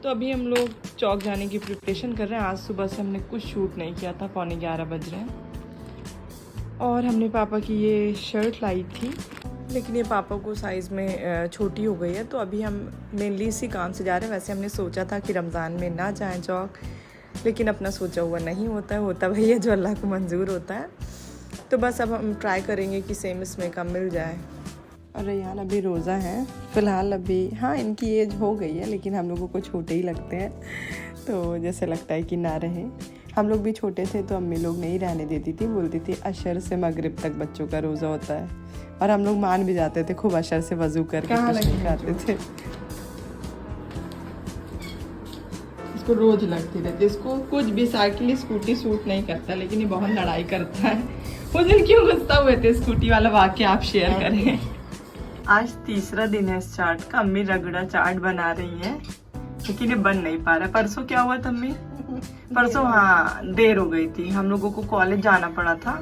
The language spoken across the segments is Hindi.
तो अभी हम लोग चौक जाने की प्रिपरेशन कर रहे हैं। आज सुबह से हमने कुछ शूट नहीं किया था, 11:15 बज रहे हैं। और हमने पापा की ये शर्ट लाई थी, लेकिन ये पापा को साइज़ में छोटी हो गई है, तो अभी हम मेनली इसी काम से जा रहे हैं। वैसे हमने सोचा था कि रमज़ान में ना जाएं चौक, लेकिन अपना सोचा हुआ नहीं होता है, होता भैया जो अल्लाह को मंजूर होता है। तो बस अब हम ट्राई करेंगे कि सेम इसमें कम मिल जाए। और रेहान अभी रोज़ा है फ़िलहाल। अभी हाँ, इनकी एज हो गई है, लेकिन हम लोगों को छोटे ही लगते हैं, तो जैसे लगता है कि ना रहे। हम लोग भी छोटे थे तो अम्मी लोग नहीं रहने देती थी, बोलती थी अशर से मगरिब तक बच्चों का रोज़ा होता है, और हम लोग मान भी जाते थे, खूब अशर से वज़ू करके खाते थे। इसको रोज़ लगती रहती, इसको कुछ भी साइकिल स्कूटी सूट नहीं करता, लेकिन ये बहुत लड़ाई करता है। उस दिन क्यों गुस्सा हुए थे स्कूटी वाला वाक़या आप शेयर करें। आज तीसरा दिन है इस चाट का। अम्मी रगड़ा चाट बना रही हैं, लेकिन ये बन नहीं पा रहा। परसों क्या हुआ था अम्मी? परसों हाँ, देर हो गई थी, हम लोगों को कॉलेज जाना पड़ा था,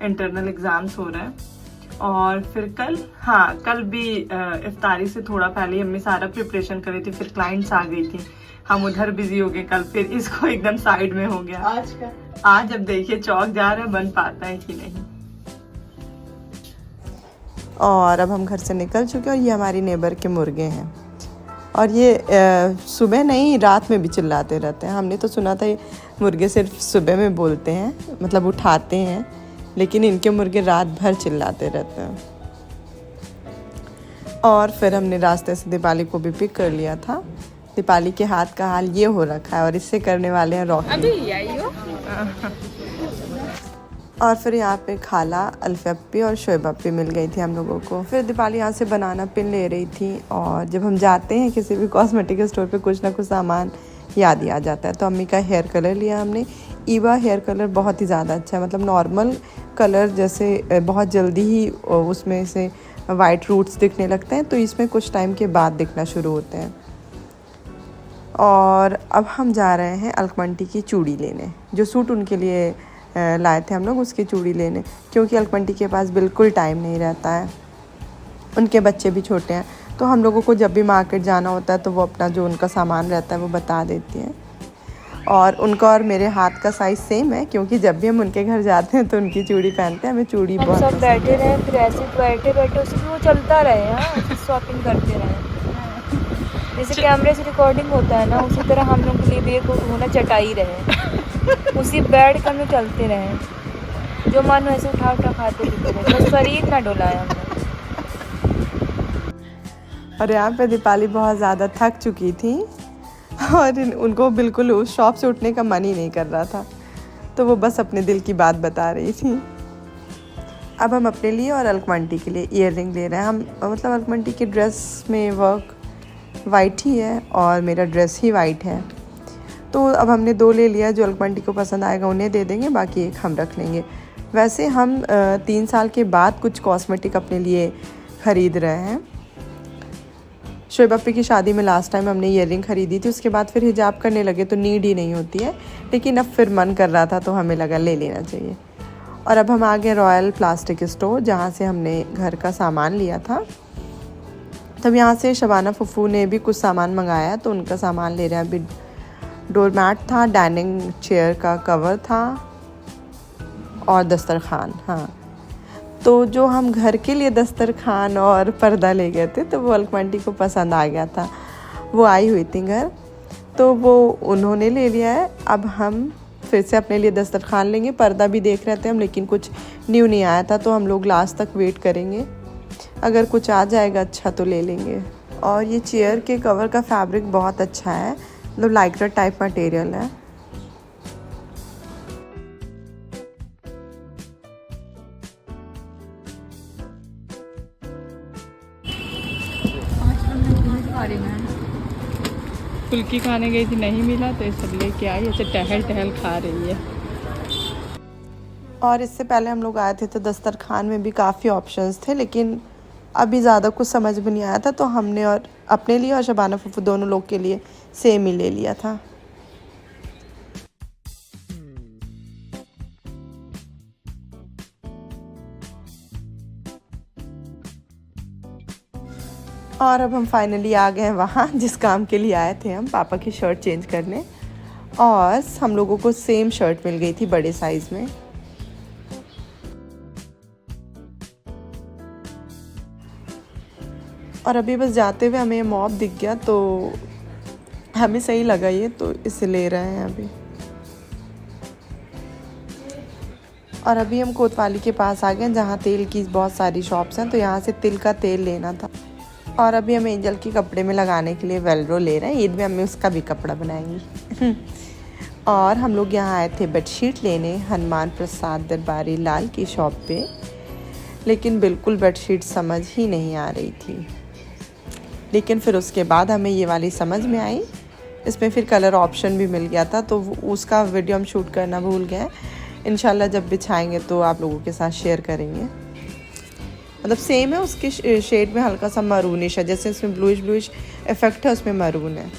इंटरनल एग्जाम्स हो रहे हैं। और फिर कल भी इफ्तारी से थोड़ा पहले अम्मी सारा प्रिपरेशन कर रही थी, फिर क्लाइंट्स आ गई थी, हम उधर बिजी हो गए कल, फिर इसको एकदम साइड में हो गया। आज अब देखिए चौक जा रहा है, बन पाता है कि नहीं। और अब हम घर से निकल चुके हैं, और ये हमारी नेबर के मुर्गे हैं, और ये सुबह नहीं रात में भी चिल्लाते रहते हैं। हमने तो सुना था ये मुर्गे सिर्फ सुबह में बोलते हैं, मतलब उठाते हैं, लेकिन इनके मुर्गे रात भर चिल्लाते रहते हैं। और फिर हमने रास्ते से दीपाली को भी पिक कर लिया था। दीपाली के हाथ का हाल ये हो रखा है, और इससे करने वाले हैं रॉकी। अभी आई हो। और फिर यहाँ पे खाला अल्फी और शोएब भी मिल गई थी हम लोगों को। फिर दीपाली यहाँ से बनाना पिन ले रही थी, और जब हम जाते हैं किसी भी कॉस्मेटिक स्टोर पे कुछ ना कुछ सामान याद ही आ जाता है। तो अम्मी का हेयर कलर लिया हमने। ईवा हेयर कलर बहुत ही ज़्यादा अच्छा है, मतलब नॉर्मल कलर जैसे बहुत जल्दी ही उसमें से वाइट रूट्स दिखने लगते हैं, तो इसमें कुछ टाइम के बाद दिखना शुरू होते हैं। और अब हम जा रहे हैं अलकमंटी की चूड़ी लेने, जो सूट उनके लिए लाए थे हम लोग, उसकी चूड़ी लेने, क्योंकि अलकमंटी के पास बिल्कुल टाइम नहीं रहता है, उनके बच्चे भी छोटे हैं। तो हम लोगों को जब भी मार्केट जाना होता है तो वो अपना जो उनका सामान रहता है वो बता देती हैं। और उनका और मेरे हाथ का साइज़ सेम है, क्योंकि जब भी हम उनके घर जाते हैं तो उनकी चूड़ी पहनते हैं। हमें चूड़ी बहुत सब बैठे रहे, फिर ऐसे बैठे उसी वो चलता रहे, हाँ शॉपिंग करते रहे। जैसे कैमरे से रिकॉर्डिंग होता है ना, उसी तरह हम लोग के लिए भी एक होना चटाई रहे, उसी बेड कर में चलते रहे, जो मन वैसे उठा खाते पीते रहे, बस शरीर ना डोलाए हम लोग। और यहाँ पे दीपाली बहुत ज़्यादा थक चुकी थी, और उनको बिल्कुल उस शॉप से उठने का मन ही नहीं कर रहा था, तो वो बस अपने दिल की बात बता रही थी। अब हम अपने लिए और अलकमंटी के लिए ईयर रिंग ले रहे हैं। हम मतलब अलकमंटी की ड्रेस में वर्क वाइट ही है, और मेरा ड्रेस ही वाइट है, तो अब हमने 2 ले लिया। जो अलकमंटी को पसंद आएगा उन्हें दे देंगे, बाकी एक हम रख लेंगे। वैसे हम 3 साल के बाद कुछ कॉस्मेटिक अपने लिए ख़रीद रहे हैं। शोएब अप्पी की शादी में लास्ट टाइम हमने ईयर रिंग ख़रीदी थी, उसके बाद फिर हिजाब करने लगे तो नीड ही नहीं होती है, लेकिन अब फिर मन कर रहा था तो हमें लगा ले लेना चाहिए। और अब हम आ गए रॉयल प्लास्टिक स्टोर, जहाँ से हमने घर का सामान लिया था। तब यहाँ से शबाना फुफू ने भी कुछ सामान मंगाया, तो उनका सामान ले रहे हैं। अभी डोरमैट था, डाइनिंग चेयर का कवर था, और दस्तरखान। हाँ, तो जो हम घर के लिए दस्तरखान और पर्दा ले गए थे, तो वो अलकमंटी को पसंद आ गया था, वो आई हुई थी घर, तो वो उन्होंने ले लिया है। अब हम फिर से अपने लिए दस्तरखान लेंगे। पर्दा भी देख रहे थे हम, लेकिन कुछ न्यू नहीं आया था, तो हम लोग लास्ट तक वेट करेंगे, अगर कुछ आ जाएगा अच्छा तो ले लेंगे। और ये चेयर के कवर का फैब्रिक बहुत अच्छा है, मतलब लाइक्रा टाइप मटेरियल है। फुल्की खाने गई थी, नहीं मिला, तो ये सब लेके आई, ऐसे टहल टहल खा रही है। और इससे पहले हम लोग आए थे तो दस्तरखान में भी काफ़ी ऑप्शंस थे, लेकिन अभी ज़्यादा कुछ समझ में नहीं आया था, तो हमने और अपने लिए और शबाना फूफू दोनों लोग के लिए सेम ही ले लिया था। और अब हम फाइनली आ गए हैं वहाँ जिस काम के लिए आए थे हम, पापा की शर्ट चेंज करने। और हम लोगों को सेम शर्ट मिल गई थी बड़े साइज़ में। और अभी बस जाते हुए हमें मॉप दिख गया तो हमें सही लगा ये, तो इसे ले रहे हैं अभी। और अभी हम कोतवाली के पास आ गए जहाँ तेल की बहुत सारी शॉप्स हैं, तो यहाँ से तिल का तेल लेना था। और अभी हम एंजल के कपड़े में लगाने के लिए वेलरो ले रहे हैं, ईद में हमें उसका भी कपड़ा बनाएंगी। और हम लोग यहाँ आए थे बेडशीट लेने हनुमान प्रसाद दरबारी लाल की शॉप पे, लेकिन बिल्कुल बेडशीट समझ ही नहीं आ रही थी। लेकिन फिर उसके बाद हमें ये वाली समझ में आई, इसमें फिर कलर ऑप्शन भी मिल गया था, तो उसका वीडियो हम शूट करना भूल गए। इंशाल्लाह जब बिछाएंगे तो आप लोगों के साथ शेयर करेंगे। मतलब सेम है, उसके शेड में हल्का सा मरूनिश है, जैसे इसमें ब्लूइश इफेक्ट है, उसमें मरून है।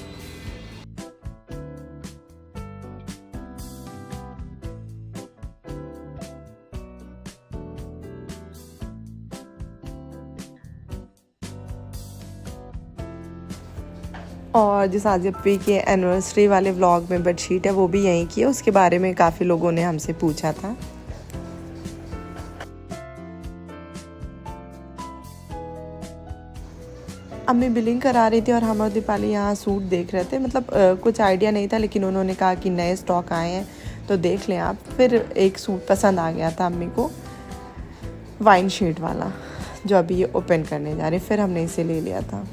और जिस आजिपी के एनिवर्सरी वाले व्लॉग में बेडशीट है वो भी यहीं की है, उसके बारे में काफ़ी लोगों ने हमसे पूछा था। अम्मी बिलिंग करा रही थी और हम और दीपाली यहाँ सूट देख रहे थे। मतलब कुछ आइडिया नहीं था, लेकिन उन्होंने कहा कि नए स्टॉक आए हैं तो देख लें आप। फिर एक सूट पसंद आ गया था अम्मी को, वाइन शेड वाला, जो अभी ये ओपन करने जा रहे, फिर हमने इसे ले लिया था।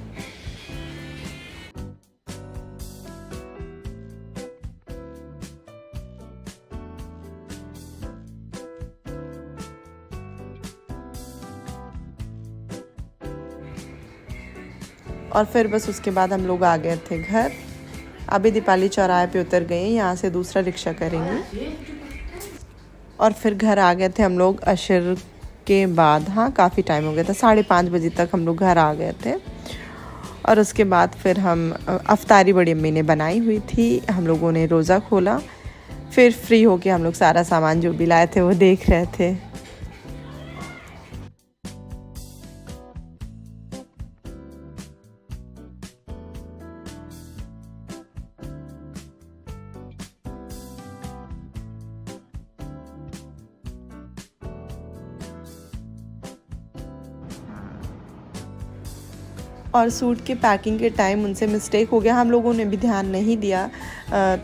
और फिर बस उसके बाद हम लोग आ गए थे घर। अभी दीपाली चौराहे पे उतर गए, यहाँ से दूसरा रिक्शा करेंगे। और फिर घर आ गए थे हम लोग अशर के बाद। हाँ, काफ़ी टाइम हो गया था, 5:30 बजे तक हम लोग घर आ गए थे। और उसके बाद फिर हम अफ्तारी बड़ी अम्मी ने बनाई हुई थी, हम लोगों ने रोज़ा खोला। फिर फ्री होके हम लोग सारा सामान जो भी लाए थे वो देख रहे थे। और सूट के पैकिंग के टाइम उनसे मिस्टेक हो गया, हम लोगों ने भी ध्यान नहीं दिया।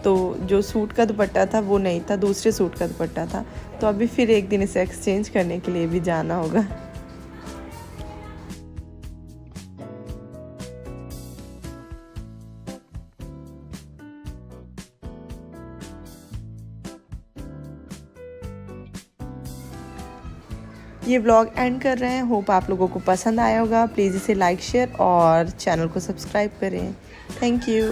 तो जो सूट का दुपट्टा था वो नहीं था, दूसरे सूट का दुपट्टा था। तो अभी फिर एक दिन इसे एक्सचेंज करने के लिए भी जाना होगा। ये व्लॉग एंड कर रहे हैं। होप आप लोगों को पसंद आया होगा। प्लीज़ इसे लाइक शेयर और चैनल को सब्सक्राइब करें। Thank you.